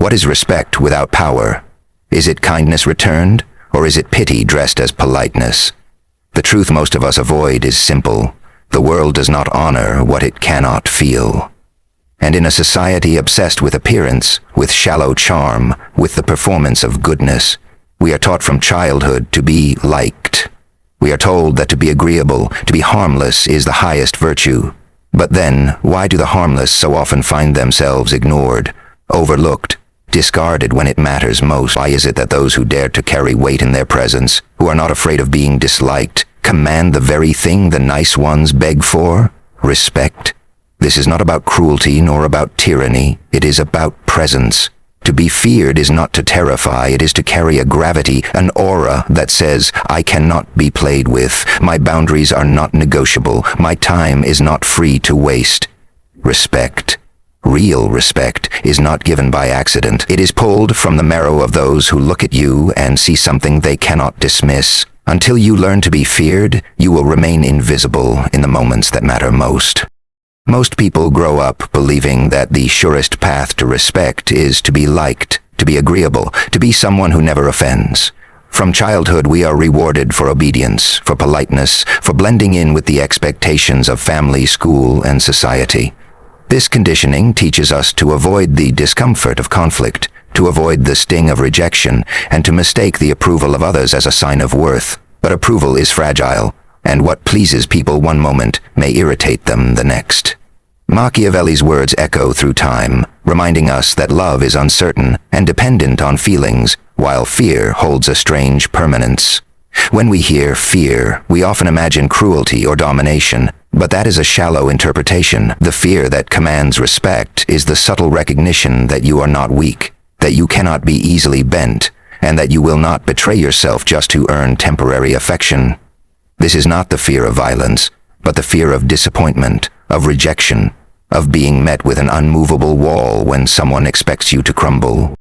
What is respect without power? Is it kindness returned, or is it pity dressed as politeness? The truth most of us avoid is simple. The world does not honor what it cannot feel. And in a society obsessed with appearance, with shallow charm, with the performance of goodness, we are taught from childhood to be liked. We are told that to be agreeable, to be harmless is the highest virtue. But then, why do the harmless so often find themselves ignored, overlooked, discarded when it matters most? Why is it that those who dare to carry weight in their presence, who are not afraid of being disliked, command the very thing the nice ones beg for? Respect. This is not about cruelty nor about tyranny. It is about presence. To be feared is not to terrify, it is to carry a gravity, an aura that says, I cannot be played with, my boundaries are not negotiable, my time is not free to waste. Respect. Real respect is not given by accident. It is pulled from the marrow of those who look at you and see something they cannot dismiss. Until you learn to be feared, you will remain invisible in the moments that matter most. Most people grow up believing that the surest path to respect is to be liked, to be agreeable, to be someone who never offends. From childhood, we are rewarded for obedience, for politeness, for blending in with the expectations of family, school, and society. This conditioning teaches us to avoid the discomfort of conflict, to avoid the sting of rejection, and to mistake the approval of others as a sign of worth. But approval is fragile, and what pleases people one moment may irritate them the next. Machiavelli's words echo through time, reminding us that love is uncertain and dependent on feelings, while fear holds a strange permanence. When we hear fear, we often imagine cruelty or domination, but that is a shallow interpretation. The fear that commands respect is the subtle recognition that you are not weak, that you cannot be easily bent, and that you will not betray yourself just to earn temporary affection. This is not the fear of violence, but the fear of disappointment, of rejection, of being met with an unmovable wall when someone expects you to crumble.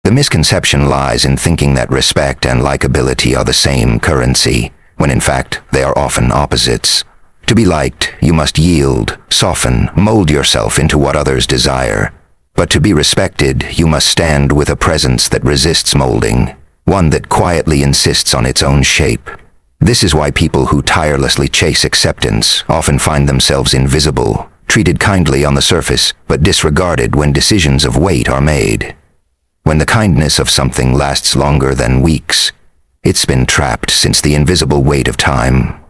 The misconception lies in thinking that respect and likability are the same currency, when in fact they are often opposites. To be liked, you must yield, soften, mold yourself into what others desire. But to be respected, you must stand with a presence that resists molding, one that quietly insists on its own shape. This is why people who tirelessly chase acceptance often find themselves invisible, treated kindly on the surface, but disregarded when decisions of weight are made. When the kindness of something lasts longer than weeks, it's been trapped since the invisible weight of time.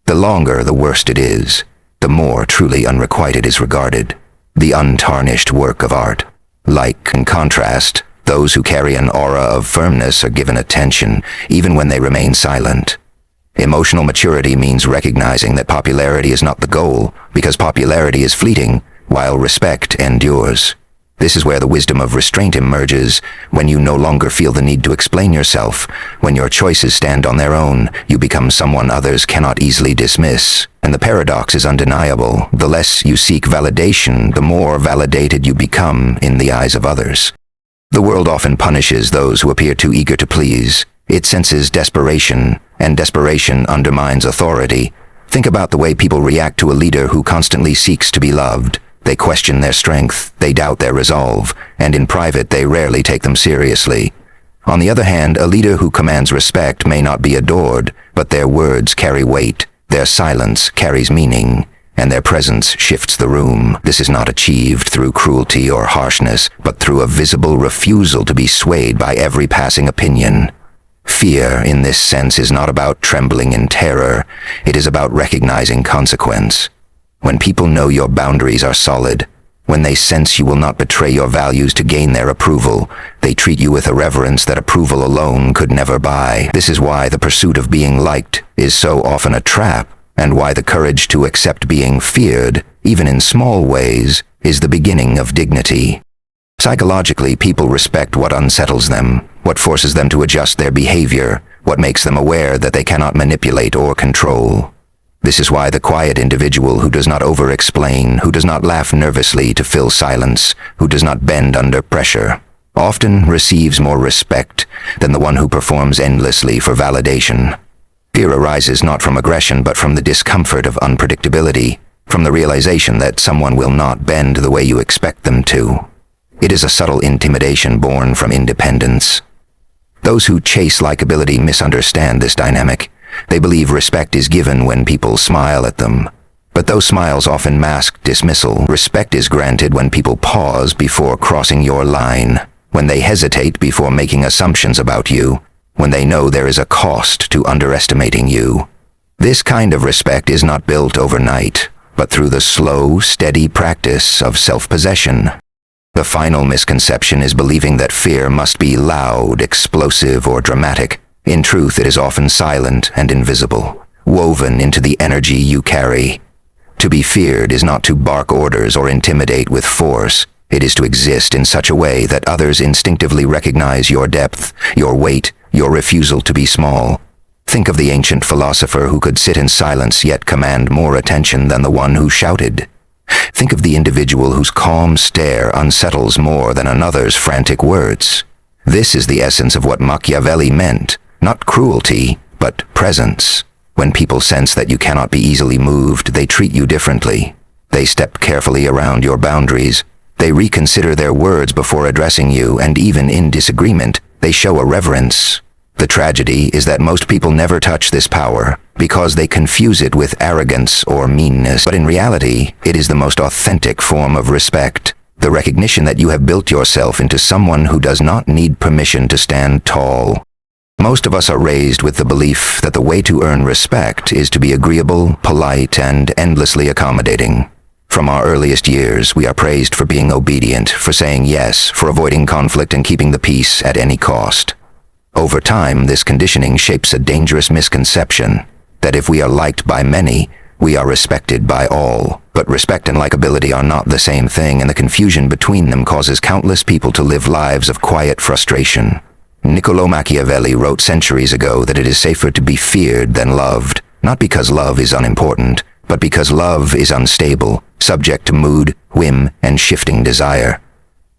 The longer, the worse it is, the more truly unrequited is regarded, the untarnished work of art. Like, in contrast, those who carry an aura of firmness are given attention, even when they remain silent. Emotional maturity means recognizing that popularity is not the goal, because popularity is fleeting, while respect endures. This is where the wisdom of restraint emerges, when you no longer feel the need to explain yourself. When your choices stand on their own, you become someone others cannot easily dismiss. And the paradox is undeniable. The less you seek validation, the more validated you become in the eyes of others. The world often punishes those who appear too eager to please. It senses desperation, and desperation undermines authority. Think about the way people react to a leader who constantly seeks to be loved. They question their strength, they doubt their resolve, and in private they rarely take them seriously. On the other hand, a leader who commands respect may not be adored, but their words carry weight, their silence carries meaning, and their presence shifts the room. This is not achieved through cruelty or harshness, but through a visible refusal to be swayed by every passing opinion. Fear, in this sense, is not about trembling in terror. It is about recognizing consequence. When people know your boundaries are solid, when they sense you will not betray your values to gain their approval, they treat you with a reverence that approval alone could never buy. This is why the pursuit of being liked is so often a trap, and why the courage to accept being feared, even in small ways, is the beginning of dignity. Psychologically, people respect what unsettles them, what forces them to adjust their behavior, what makes them aware that they cannot manipulate or control. This is why the quiet individual who does not over-explain, who does not laugh nervously to fill silence, who does not bend under pressure, often receives more respect than the one who performs endlessly for validation. Fear arises not from aggression but from the discomfort of unpredictability, from the realization that someone will not bend the way you expect them to. It is a subtle intimidation born from independence. Those who chase likability misunderstand this dynamic. They believe respect is given when people smile at them. But those smiles often mask dismissal. Respect is granted when people pause before crossing your line, when they hesitate before making assumptions about you, when they know there is a cost to underestimating you. This kind of respect is not built overnight, but through the slow, steady practice of self-possession. The final misconception is believing that fear must be loud, explosive, or dramatic. In truth, it is often silent and invisible, woven into the energy you carry. To be feared is not to bark orders or intimidate with force. It is to exist in such a way that others instinctively recognize your depth, your weight, your refusal to be small. Think of the ancient philosopher who could sit in silence yet command more attention than the one who shouted. Think of the individual whose calm stare unsettles more than another's frantic words. This is the essence of what Machiavelli meant, not cruelty, but presence. When people sense that you cannot be easily moved, they treat you differently. They step carefully around your boundaries. They reconsider their words before addressing you, and even in disagreement, they show a reverence. The tragedy is that most people never touch this power because they confuse it with arrogance or meanness. But in reality, it is the most authentic form of respect. The recognition that you have built yourself into someone who does not need permission to stand tall. Most of us are raised with the belief that the way to earn respect is to be agreeable, polite, and endlessly accommodating. From our earliest years, we are praised for being obedient, for saying yes, for avoiding conflict and keeping the peace at any cost. Over time, this conditioning shapes a dangerous misconception that if we are liked by many, we are respected by all. But respect and likability are not the same thing, and the confusion between them causes countless people to live lives of quiet frustration. Niccolò Machiavelli wrote centuries ago that it is safer to be feared than loved, not because love is unimportant, but because love is unstable, subject to mood, whim, and shifting desire.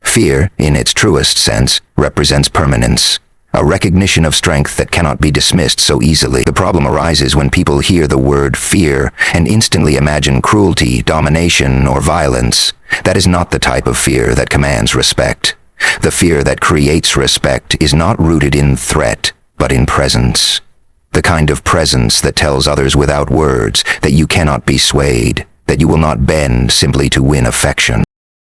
Fear, in its truest sense, represents permanence, a recognition of strength that cannot be dismissed so easily. The problem arises when people hear the word fear and instantly imagine cruelty, domination, or violence. That is not the type of fear that commands respect. The fear that creates respect is not rooted in threat, but in presence. The kind of presence that tells others without words that you cannot be swayed, that you will not bend simply to win affection.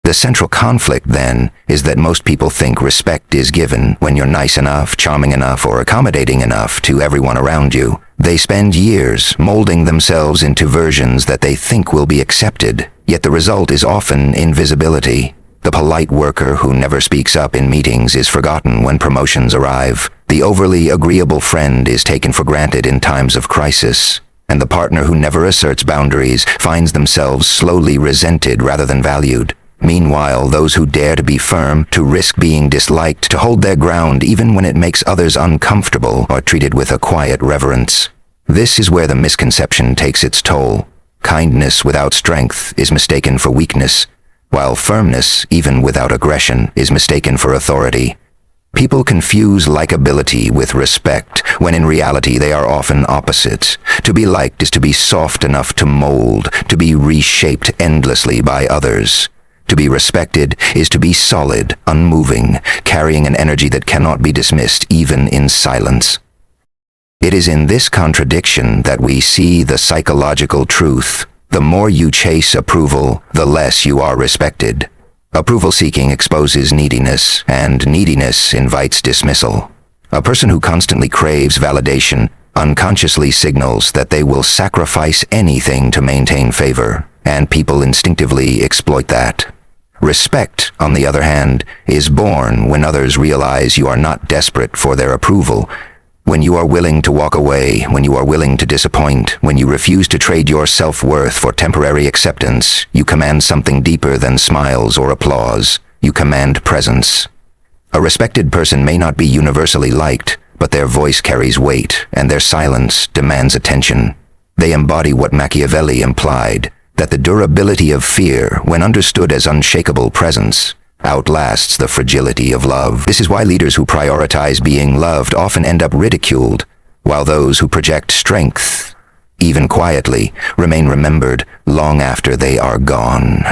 The central conflict, then, is that most people think respect is given when you're nice enough, charming enough, or accommodating enough to everyone around you. They spend years molding themselves into versions that they think will be accepted, yet the result is often invisibility. The polite worker who never speaks up in meetings is forgotten when promotions arrive. The overly agreeable friend is taken for granted in times of crisis. And the partner who never asserts boundaries finds themselves slowly resented rather than valued. Meanwhile, those who dare to be firm, to risk being disliked, to hold their ground even when it makes others uncomfortable, are treated with a quiet reverence. This is where the misconception takes its toll. Kindness without strength is mistaken for weakness, while firmness, even without aggression, is mistaken for authority. People confuse likability with respect, when in reality they are often opposites. To be liked is to be soft enough to mold, to be reshaped endlessly by others. To be respected is to be solid, unmoving, carrying an energy that cannot be dismissed even in silence. It is in this contradiction that we see the psychological truth. The more you chase approval, the less you are respected. Approval-seeking exposes neediness, and neediness invites dismissal. A person who constantly craves validation unconsciously signals that they will sacrifice anything to maintain favor, and people instinctively exploit that. Respect, on the other hand, is born when others realize you are not desperate for their approval, when you are willing to walk away, when you are willing to disappoint, when you refuse to trade your self-worth for temporary acceptance. You command something deeper than smiles or applause. You command presence. A respected person may not be universally liked, but their voice carries weight, and their silence demands attention. They embody what Machiavelli implied, that the durability of fear, when understood as unshakable presence, outlasts the fragility of love. This is why leaders who prioritize being loved often end up ridiculed, while those who project strength, even quietly, remain remembered long after they are gone.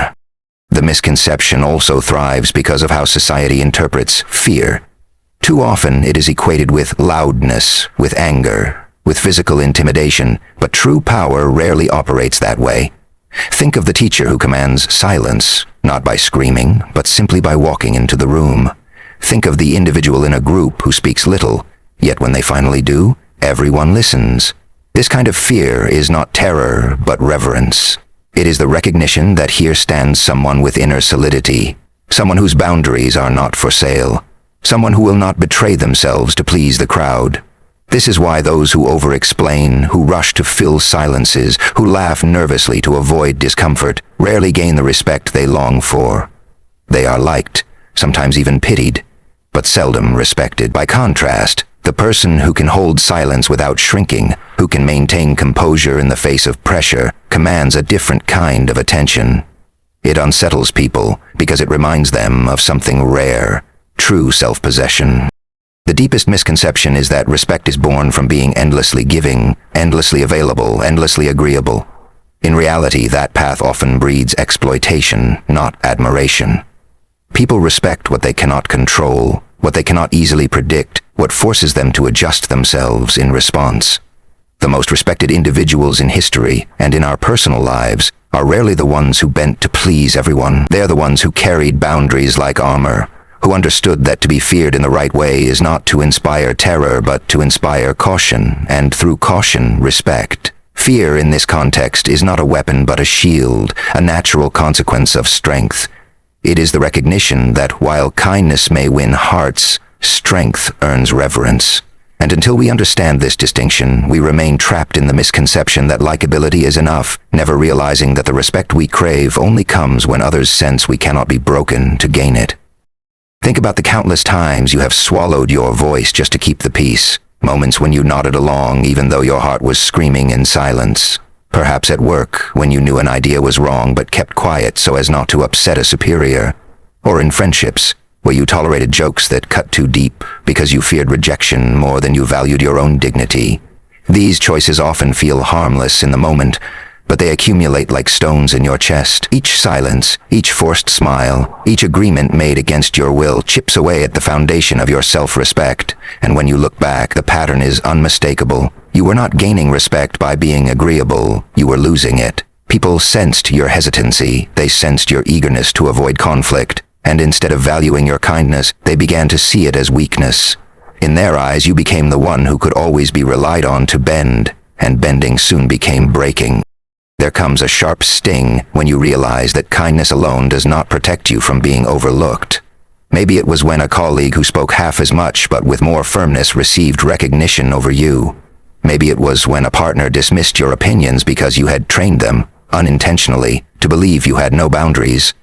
The misconception also thrives because of how society interprets fear. Too often it is equated with loudness, with anger, with physical intimidation, but true power rarely operates that way. Think of the teacher who commands silence, not by screaming, but simply by walking into the room. Think of the individual in a group who speaks little, yet when they finally do, everyone listens. This kind of fear is not terror, but reverence. It is the recognition that here stands someone with inner solidity, someone whose boundaries are not for sale, someone who will not betray themselves to please the crowd. This is why those who over-explain, who rush to fill silences, who laugh nervously to avoid discomfort, rarely gain the respect they long for. They are liked, sometimes even pitied, but seldom respected. By contrast, the person who can hold silence without shrinking, who can maintain composure in the face of pressure, commands a different kind of attention. It unsettles people because it reminds them of something rare, true self-possession. The deepest misconception is that respect is born from being endlessly giving, endlessly available, endlessly agreeable. In reality, that path often breeds exploitation, not admiration. People respect what they cannot control, what they cannot easily predict, what forces them to adjust themselves in response. The most respected individuals in history and in our personal lives are rarely the ones who bent to please everyone. They are the ones who carried boundaries like armor, who understood that to be feared in the right way is not to inspire terror but to inspire caution, and through caution, respect. Fear in this context is not a weapon but a shield, a natural consequence of strength. It is the recognition that while kindness may win hearts, strength earns reverence. And until we understand this distinction, we remain trapped in the misconception that likability is enough, never realizing that the respect we crave only comes when others sense we cannot be broken to gain it. Think about the countless times you have swallowed your voice just to keep the peace, moments when you nodded along even though your heart was screaming in silence. Perhaps at work, when you knew an idea was wrong but kept quiet so as not to upset a superior. Or in friendships, where you tolerated jokes that cut too deep because you feared rejection more than you valued your own dignity. These choices often feel harmless in the moment, but they accumulate like stones in your chest. Each silence, each forced smile, each agreement made against your will chips away at the foundation of your self-respect, and when you look back, the pattern is unmistakable. You were not gaining respect by being agreeable, you were losing it. People sensed your hesitancy, they sensed your eagerness to avoid conflict, and instead of valuing your kindness, they began to see it as weakness. In their eyes, you became the one who could always be relied on to bend, and bending soon became breaking. There comes a sharp sting when you realize that kindness alone does not protect you from being overlooked. Maybe it was when a colleague who spoke half as much but with more firmness received recognition over you. Maybe it was when a partner dismissed your opinions because you had trained them, unintentionally, to believe you had no boundaries.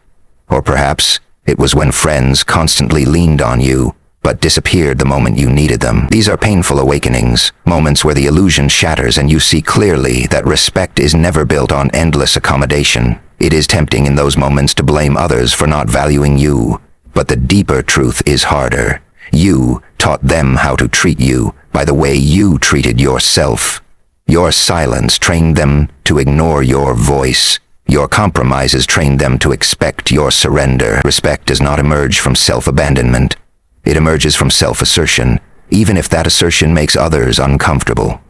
Or perhaps it was when friends constantly leaned on you, but disappeared the moment you needed them. These are painful awakenings, moments where the illusion shatters and you see clearly that respect is never built on endless accommodation. It is tempting in those moments to blame others for not valuing you, but the deeper truth is harder. You taught them how to treat you by the way you treated yourself. Your silence trained them to ignore your voice. Your compromises trained them to expect your surrender. Respect does not emerge from self-abandonment. It emerges from self-assertion, even if that assertion makes others uncomfortable.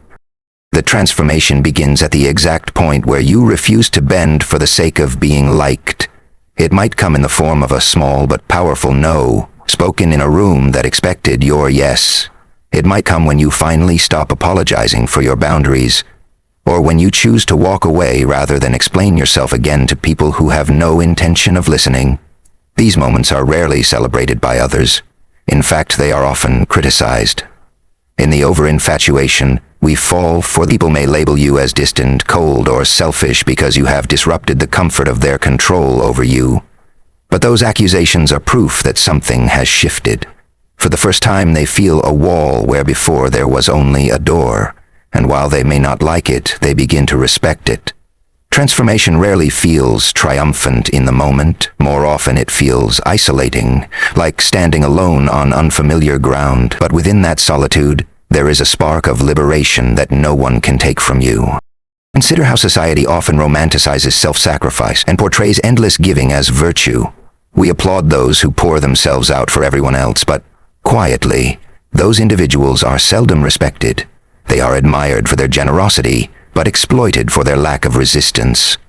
The transformation begins at the exact point where you refuse to bend for the sake of being liked. It might come in the form of a small but powerful no, spoken in a room that expected your yes. It might come when you finally stop apologizing for your boundaries, or when you choose to walk away rather than explain yourself again to people who have no intention of listening. These moments are rarely celebrated by others. In fact, they are often criticized. In the over-infatuation, we fall for people may label you as distant, cold, or selfish because you have disrupted the comfort of their control over you. But those accusations are proof that something has shifted. For the first time, they feel a wall where before there was only a door, and while they may not like it, they begin to respect it. Transformation rarely feels triumphant in the moment. More often it feels isolating, like standing alone on unfamiliar ground. But within that solitude, there is a spark of liberation that no one can take from you. Consider how society often romanticizes self-sacrifice and portrays endless giving as virtue. We applaud those who pour themselves out for everyone else, but quietly, those individuals are seldom respected. They are admired for their generosity, but exploited for their lack of resistance.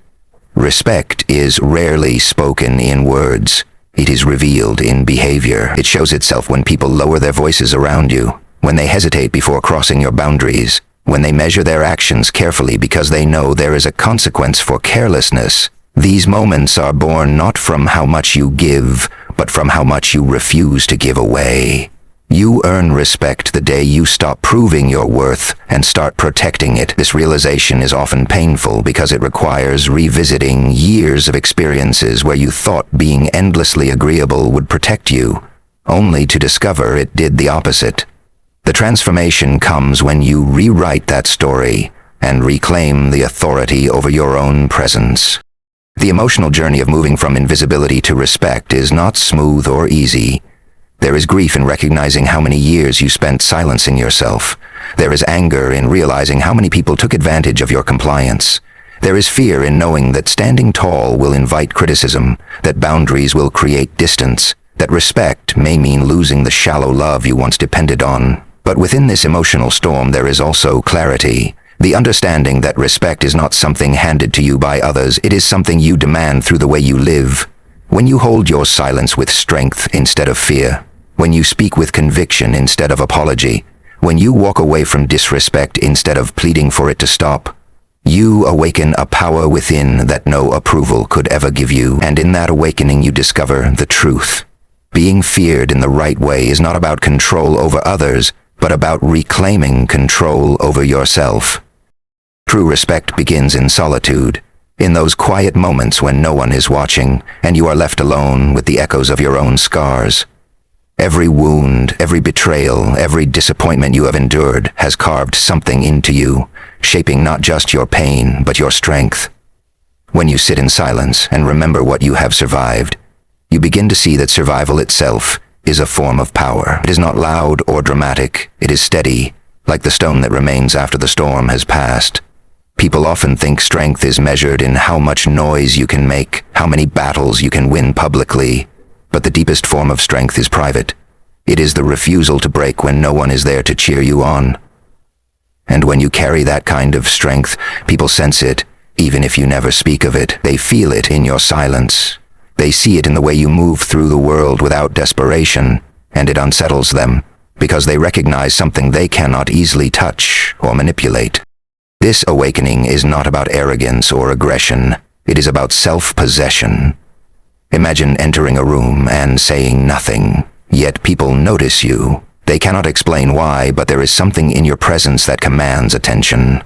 Respect is rarely spoken in words. It is revealed in behavior. It shows itself when people lower their voices around you, when they hesitate before crossing your boundaries, when they measure their actions carefully because they know there is a consequence for carelessness. These moments are born not from how much you give, but from how much you refuse to give away. You earn respect the day you stop proving your worth and start protecting it. This realization is often painful because it requires revisiting years of experiences where you thought being endlessly agreeable would protect you, only to discover it did the opposite. The transformation comes when you rewrite that story and reclaim the authority over your own presence. The emotional journey of moving from invisibility to respect is not smooth or easy. There is grief in recognizing how many years you spent silencing yourself. There is anger in realizing how many people took advantage of your compliance. There is fear in knowing that standing tall will invite criticism, that boundaries will create distance, that respect may mean losing the shallow love you once depended on. But within this emotional storm there is also clarity. The understanding that respect is not something handed to you by others, it is something you demand through the way you live. When you hold your silence with strength instead of fear, when you speak with conviction instead of apology, when you walk away from disrespect instead of pleading for it to stop, you awaken a power within that no approval could ever give you, and in that awakening you discover the truth. Being feared in the right way is not about control over others, but about reclaiming control over yourself. True respect begins in solitude, in those quiet moments when no one is watching, and you are left alone with the echoes of your own scars. Every wound, every betrayal, every disappointment you have endured has carved something into you, shaping not just your pain, but your strength. When you sit in silence and remember what you have survived, you begin to see that survival itself is a form of power. It is not loud or dramatic, it is steady, like the stone that remains after the storm has passed. People often think strength is measured in how much noise you can make, how many battles you can win publicly. But the deepest form of strength is private. It is the refusal to break when no one is there to cheer you on. And when you carry that kind of strength, people sense it, even if you never speak of it. They feel it in your silence. They see it in the way you move through the world without desperation, and it unsettles them, because they recognize something they cannot easily touch or manipulate. This awakening is not about arrogance or aggression. It is about self-possession. Imagine entering a room and saying nothing, yet people notice you. They cannot explain why, but there is something in your presence that commands attention.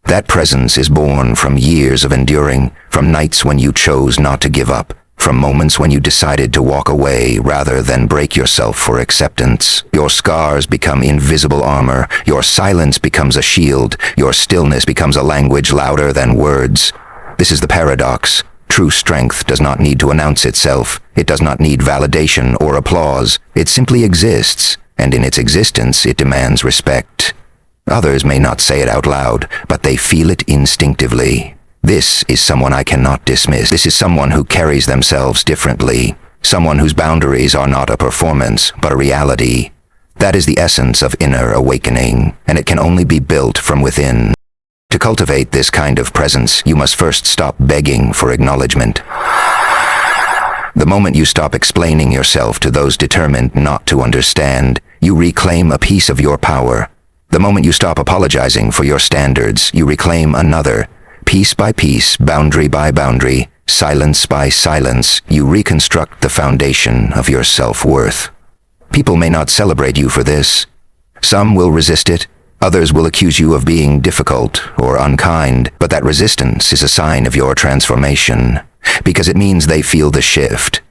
That presence is born from years of enduring, from nights when you chose not to give up, from moments when you decided to walk away rather than break yourself for acceptance. Your scars become invisible armor, your silence becomes a shield, your stillness becomes a language louder than words. This is the paradox. True strength does not need to announce itself. It does not need validation or applause. It simply exists, and in its existence it demands respect. Others may not say it out loud, but they feel it instinctively. This is someone I cannot dismiss. This is someone who carries themselves differently. Someone whose boundaries are not a performance, but a reality. That is the essence of inner awakening, and it can only be built from within. To cultivate this kind of presence, you must first stop begging for acknowledgement. The moment you stop explaining yourself to those determined not to understand, you reclaim a piece of your power. The moment you stop apologizing for your standards, you reclaim another. Piece by piece, boundary by boundary, silence by silence, you reconstruct the foundation of your self-worth. People may not celebrate you for this. Some will resist it. Others will accuse you of being difficult or unkind, but that resistance is a sign of your transformation, because it means they feel the shift.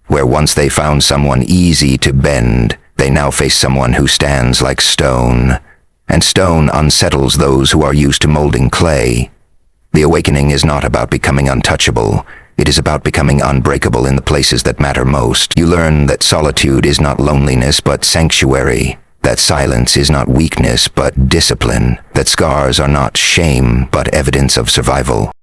Where once they found someone easy to bend, they now face someone who stands like stone, and stone unsettles those who are used to molding clay. The awakening is not about becoming untouchable. It is about becoming unbreakable in the places that matter most. You learn that solitude is not loneliness but sanctuary, that silence is not weakness but discipline, that scars are not shame but evidence of survival.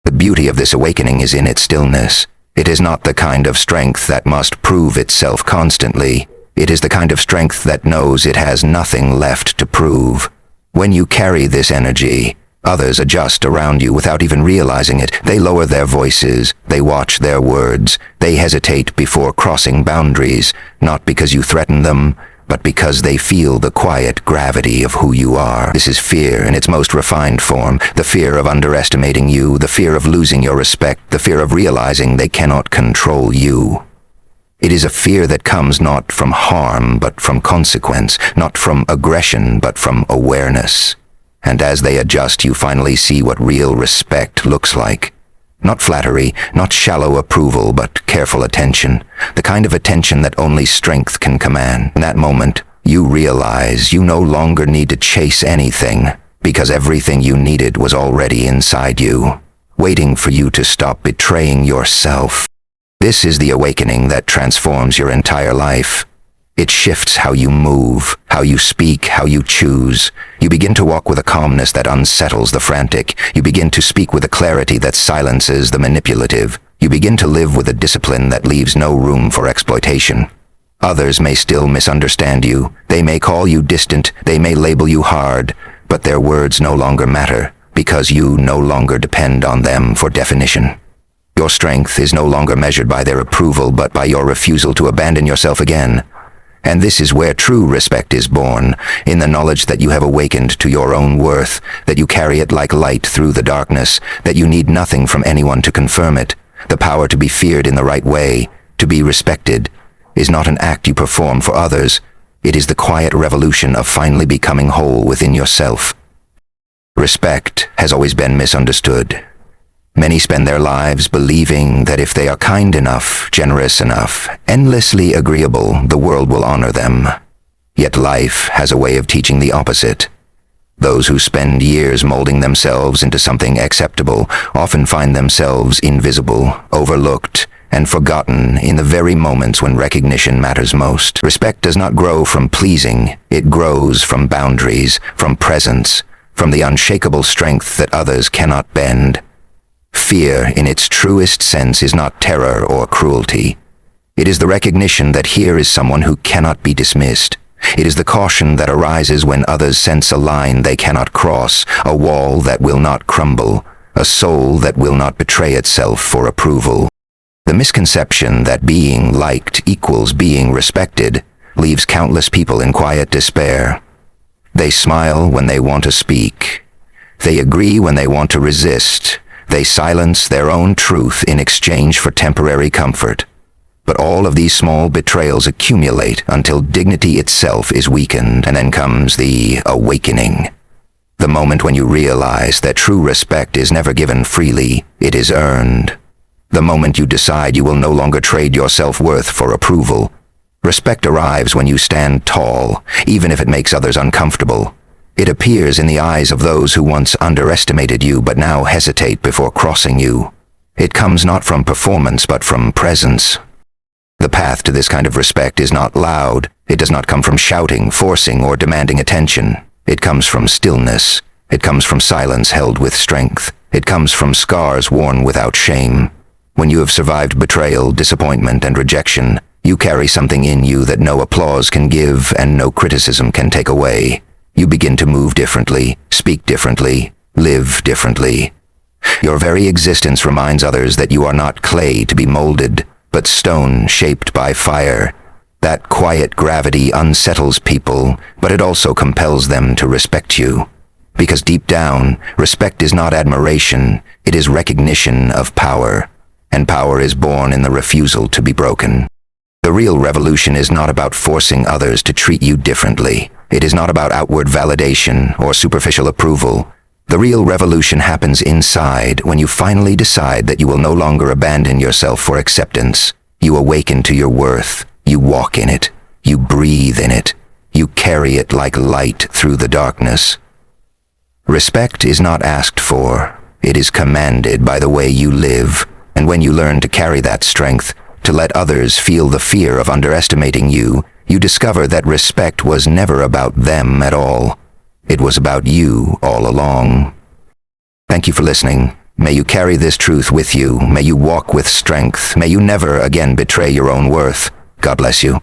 The beauty of this awakening is in its stillness. It is not the kind of strength that must prove itself constantly. It is the kind of strength that knows it has nothing left to prove. When you carry this energy, others adjust around you without even realizing it. They lower their voices, they watch their words, they hesitate before crossing boundaries, not because you threaten them, but because they feel the quiet gravity of who you are. This is fear in its most refined form, the fear of underestimating you, the fear of losing your respect, the fear of realizing they cannot control you. It is a fear that comes not from harm but from consequence, not from aggression but from awareness. And as they adjust, you finally see what real respect looks like. Not flattery, not shallow approval, but careful attention. The kind of attention that only strength can command. In that moment, you realize you no longer need to chase anything, because everything you needed was already inside you, waiting for you to stop betraying yourself. This is the awakening that transforms your entire life. It shifts how you move, how you speak, how you choose. You begin to walk with a calmness that unsettles the frantic. You begin to speak with a clarity that silences the manipulative. You begin to live with a discipline that leaves no room for exploitation. Others may still misunderstand you. They may call you distant. They may label you hard. But their words no longer matter, because you no longer depend on them for definition. Your strength is no longer measured by their approval, but by your refusal to abandon yourself again. And this is where true respect is born, in the knowledge that you have awakened to your own worth, that you carry it like light through the darkness, that you need nothing from anyone to confirm it. The power to be feared in the right way, to be respected, is not an act you perform for others. It is the quiet revolution of finally becoming whole within yourself. Respect has always been misunderstood. Many spend their lives believing that if they are kind enough, generous enough, endlessly agreeable, the world will honor them. Yet life has a way of teaching the opposite. Those who spend years molding themselves into something acceptable often find themselves invisible, overlooked, and forgotten in the very moments when recognition matters most. Respect does not grow from pleasing. It grows from boundaries, from presence, from the unshakable strength that others cannot bend. Fear, in its truest sense, is not terror or cruelty. It is the recognition that here is someone who cannot be dismissed. It is the caution that arises when others sense a line they cannot cross, a wall that will not crumble, a soul that will not betray itself for approval. The misconception that being liked equals being respected leaves countless people in quiet despair. They smile when they want to speak. They agree when they want to resist. They silence their own truth in exchange for temporary comfort. But all of these small betrayals accumulate until dignity itself is weakened, and then comes the awakening. The moment when you realize that true respect is never given freely, it is earned. The moment you decide you will no longer trade your self-worth for approval. Respect arrives when you stand tall, even if it makes others uncomfortable. It appears in the eyes of those who once underestimated you but now hesitate before crossing you. It comes not from performance but from presence. The path to this kind of respect is not loud. It does not come from shouting, forcing, or demanding attention. It comes from stillness. It comes from silence held with strength. It comes from scars worn without shame. When you have survived betrayal, disappointment, and rejection, you carry something in you that no applause can give and no criticism can take away. You begin to move differently, speak differently, live differently. Your very existence reminds others that you are not clay to be molded, but stone shaped by fire. That quiet gravity unsettles people, but it also compels them to respect you. Because deep down, respect is not admiration, it is recognition of power. And power is born in the refusal to be broken. The real revolution is not about forcing others to treat you differently. It is not about outward validation or superficial approval. The real revolution happens inside when you finally decide that you will no longer abandon yourself for acceptance. You awaken to your worth. You walk in it. You breathe in it. You carry it like light through the darkness. Respect is not asked for. It is commanded by the way you live. And when you learn to carry that strength, to let others feel the fear of underestimating you, you discover that respect was never about them at all. It was about you all along. Thank you for listening. May you carry this truth with you. May you walk with strength. May you never again betray your own worth. God bless you.